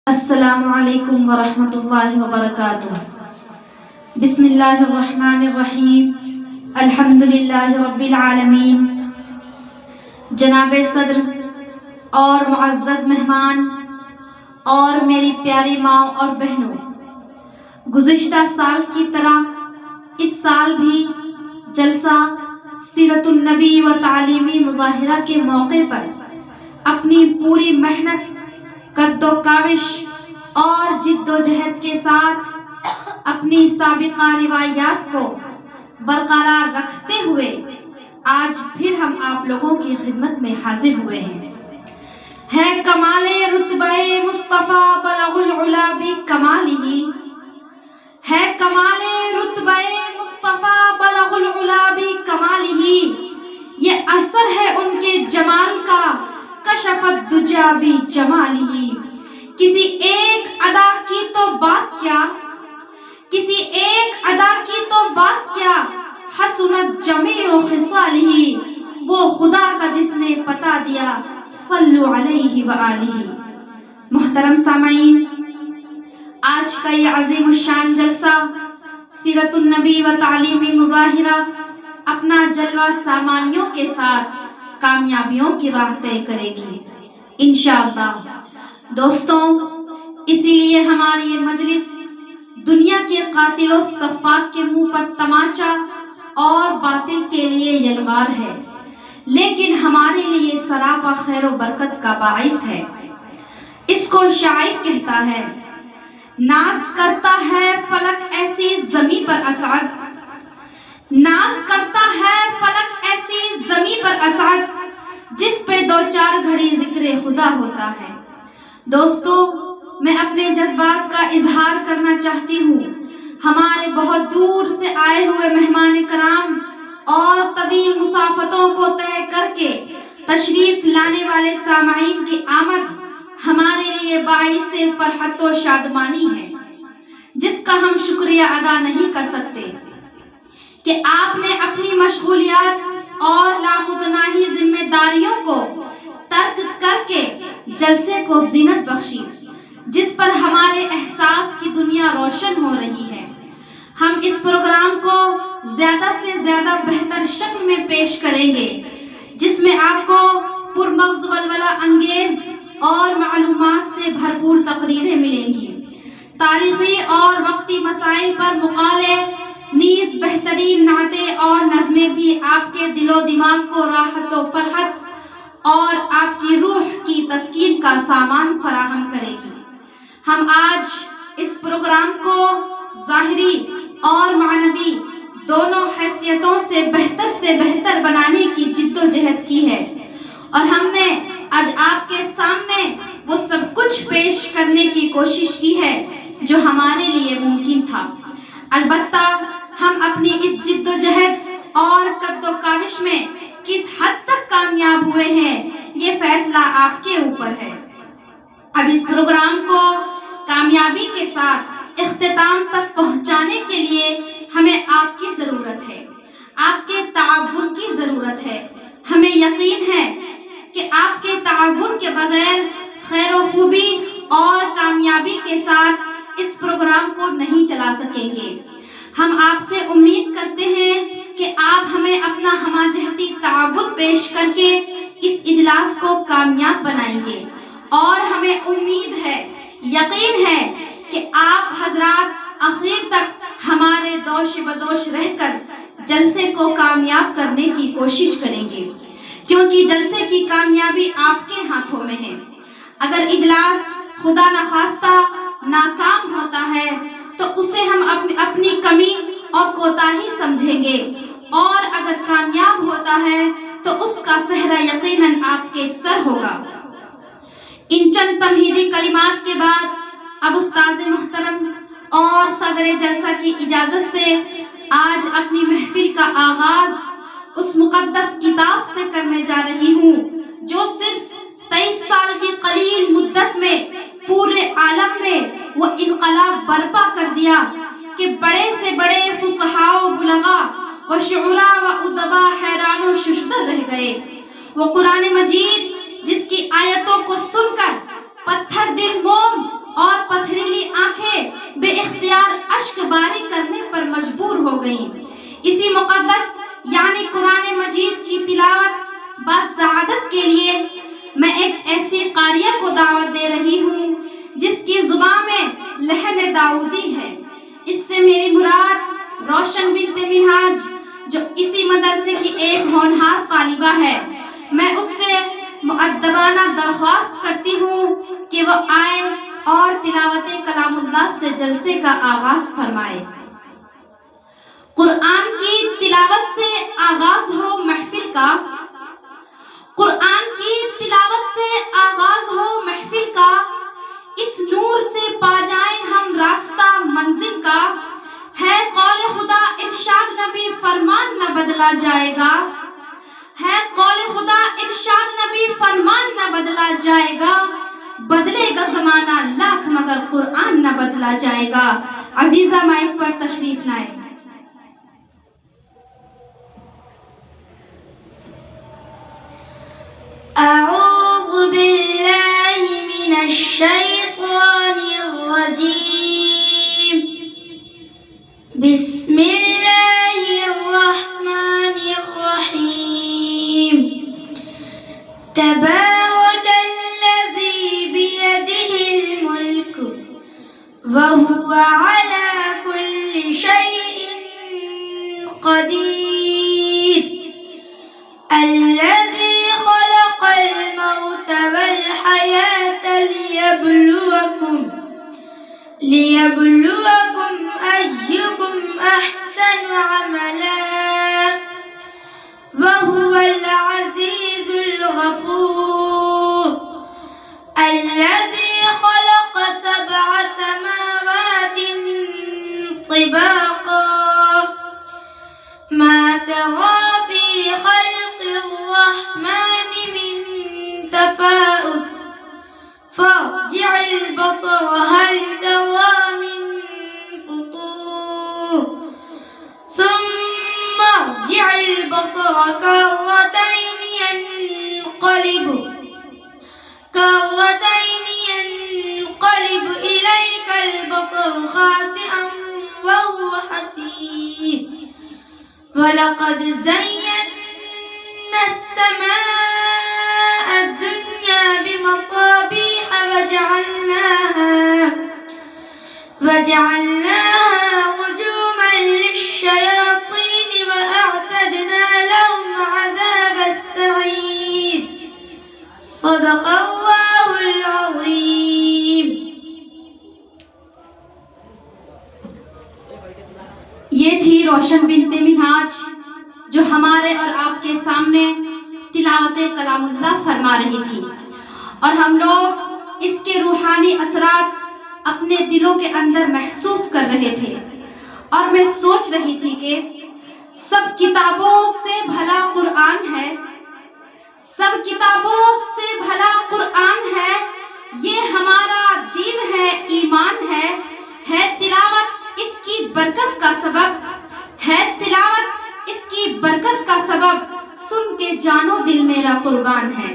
السلام علیکم ورحمۃ اللہ وبرکاتہ۔ بسم اللہ الرحمن الرحیم۔ الحمد للہ رب العالمین۔ جناب صدر اور معزز مہمان اور میری پیاری ماں اور بہنوں، گزشتہ سال کی طرح اس سال بھی جلسہ سیرت النبی و تعلیمی مظاہرہ کے موقع پر اپنی پوری محنت، قد و کاوش اور جد و جہد کے ساتھ اپنی سابقہ روایات کو برقرار رکھتے ہوئے آج پھر ہم آپ لوگوں کی خدمت میں حاضر ہوئے ہیں۔ ہے کمال رتبہ مصطفیٰ بلغ العلا بکمالہ، ہے کمال رتبہ مصطفیٰ بلغ العلا بکمالہ، یہ اثر ہے ان کے جمال کا کشف الدجا بجمالہ۔ کسی ایک ادا کی تو بات کیا، کسی ایک ادا کی تو بات کیا، حسنت جمیع خصالہ، وہ خدا کا جس نے پتا دیا، صلو علیہ وآلہ۔ محترم سامعین، آج کا یہ عظیم الشان جلسہ سیرت النبی و تعلیمی مظاہرہ اپنا جلوہ سامانیوں کے ساتھ کامیابیوں کی راہ طے کرے گی انشاءاللہ۔ دوستوں، اسی لیے ہماری یہ مجلس دنیا کے قاتل و سفاک کے منہ پر تماچا اور باطل کے لیے یلغار ہے، لیکن ہمارے لیے سراپا خیر و برکت کا باعث ہے۔ اس کو شاعر کہتا ہے، ناز کرتا ہے فلک ایسی زمیں پر اسعد، ناز کرتا ہے فلک ایسی زمیں پر اسعد، جس پہ دو چار گھڑی ذکر خدا ہوتا ہے۔ دوستو، میں اپنے جذبات کا اظہار کرنا چاہتی ہوں۔ ہمارے بہت دور سے آئے ہوئے مہمان کرام اور طویل مسافتوں کو طے کر کے تشریف لانے والے سامعین کی آمد ہمارے لیے باعث فرحت و شادمانی ہے، جس کا ہم شکریہ ادا نہیں کر سکتے کہ آپ نے اپنی مشغولیات اور لامتناہی ذمہ داریوں کو ترک کر کے جلسے کو زینت بخشی، جس پر ہمارے احساس کی دنیا روشن ہو رہی ہے۔ ہم اس پروگرام کو زیادہ سے زیادہ بہتر شکل میں پیش کریں گے، جس میں آپ کو پرمغز ولولہ انگیز اور معلومات سے بھرپور تقریریں ملیں گی۔ تاریخی اور وقتی مسائل پر مقالے، نیز بہترین نعتیں اور نظمیں بھی آپ کے دل و دماغ کو راحت و فرحت اور آپ کی روح کی تسکین کا سامان فراہم کرے گی۔ ہم آج اس پروگرام کو ظاہری اور معنوی دونوں حیثیتوں سے بہتر بنانے کی جد و جہد کی ہے، اور ہم نے آج آپ کے سامنے وہ سب کچھ پیش کرنے کی کوشش کی ہے جو ہمارے لیے ممکن تھا۔ البتہ ہم اپنی اس جد و جہد اور قد و کاوش میں کس حد تک کامیاب ہوئے ہیں، یہ فیصلہ آپ کے اوپر ہے۔ اب اس پروگرام کو کامیابی کے ساتھ اختتام تک پہنچانے کے لیے ہمیں آپ کی ضرورت ہے، آپ کے تعاون کی ضرورت ہے۔ ہمیں یقین ہے کہ آپ کے تعاون کے بغیر خیر و خوبی اور کامیابی کے ساتھ اس پروگرام کو نہیں چلا سکیں گے۔ ہم آپ سے امید کرتے ہیں کہ آپ ہمیں اپنا ہمہ جہتی تعاون پیش کر کے اس اجلاس کو کامیاب بنائیں گے، اور ہمیں امید ہے، یقین ہے کہ آپ حضرات آخر تک ہمارے دوش بدوش رہ کر جلسے کو کامیاب کرنے کی کوشش کریں گے، کیونکہ جلسے کی کامیابی آپ کے ہاتھوں میں ہے۔ اگر اجلاس خدا نخواستہ ناکام ہوتا ہے تو اسے ہم اپنی کمی اور کوتاہی سمجھیں گے، اور اگر کامیاب ہوتا ہے تو اس کا صحرا یقیناً آپ کے سر ہوگا۔ ان چند تمہیدی کلمات کے بعد اب استاذ محترم اور صدر جلسہ کی اجازت سے آج اپنی محفل کا آغاز اس مقدس کتاب سے کرنے جا رہی ہوں جو صرف 23 سال کی قلیل مدت میں پورے عالم میں وہ انقلاب برپا کر دیا کہ بڑے سے بڑے فصحاء و بلغاء و شعراء و ادباء حیران و ششدر رہ گئے۔ وہ قرآن مجید جس کی آیتوں کو سن کر پتھر دل موم گئی۔ اسی مقدس یعنی قرآن مجید کی تلاوت بسعادت کے لیے میں ایک ایسی قاریہ کو دعوت دے رہی ہوں جس کی زبان میں لحن داؤدی ہے۔ اس سے میری مراد روشن بنت منہاج جو اسی مدرسے کی ایک ہونہار طالبہ ہے، میں اس سے مؤدبانہ درخواست کرتی ہوں کہ وہ آئے اور تلاوت کلام اللہ سے جلسے کا آغاز فرمائے۔ قرآن کی تلاوت سے آغاز ہو محفل کا، قرآن کی تلاوت سے آغاز ہو محفل کا، اس نور سے پا جائیں ہم راستہ منزل کا، ہے قول خدا ارشاد نبی فرمان نہ بدلا جائے گا، ہے قول خدا ارشاد نبی فرمان نہ بدلا جائے گا، بدلے گا زمانہ لاکھ مگر قرآن نہ بدلا جائے گا۔ عزیزہ مائک پر تشریف لائیں۔ اعوذ باللہ من الشیطان الرجیم، بسم اللہ الرحمن الرحیم، تبارک الذی بیدہ الملک وہو علی کل شیء قدیر، الذی خلق الموت والحیاة ليبلوكم أيكم أحسن عملا وهو العزيز الغفور، الذي خلق 7 سماوات طباقا ما ترى في خلق الرحمن من تفاؤت فارجع البصر هل ترى من فطور ثم ارجع البصر كرتين ينقلب إليك البصر خاسئا وهو حسير، ولقد زينا السماء الدنيا بمصابيح وجعلناها رجوما للشياطين وأعتدنا لهم عذاب السعير، صدق الله العظيم۔ یہ تھی روشن بنت منہاج جو ہمارے اور آپ کے سامنے تلاوت کلام اللہ فرما رہی تھی، اور ہم لوگ اس کے روحانی اثرات اپنے دلوں کے اندر محسوس کر رہے تھے، اور میں سوچ رہی تھی کہ سب کتابوں سے بھلا قرآن ہے، سب کتابوں سے بھلا قرآن ہے، یہ ہمارا دین ہے، ایمان ہے تلاوت اس کی برکت کا سبب، ہے تلاوت اس کی برکت کا سبب، سن کے جانو دل میرا قربان ہے۔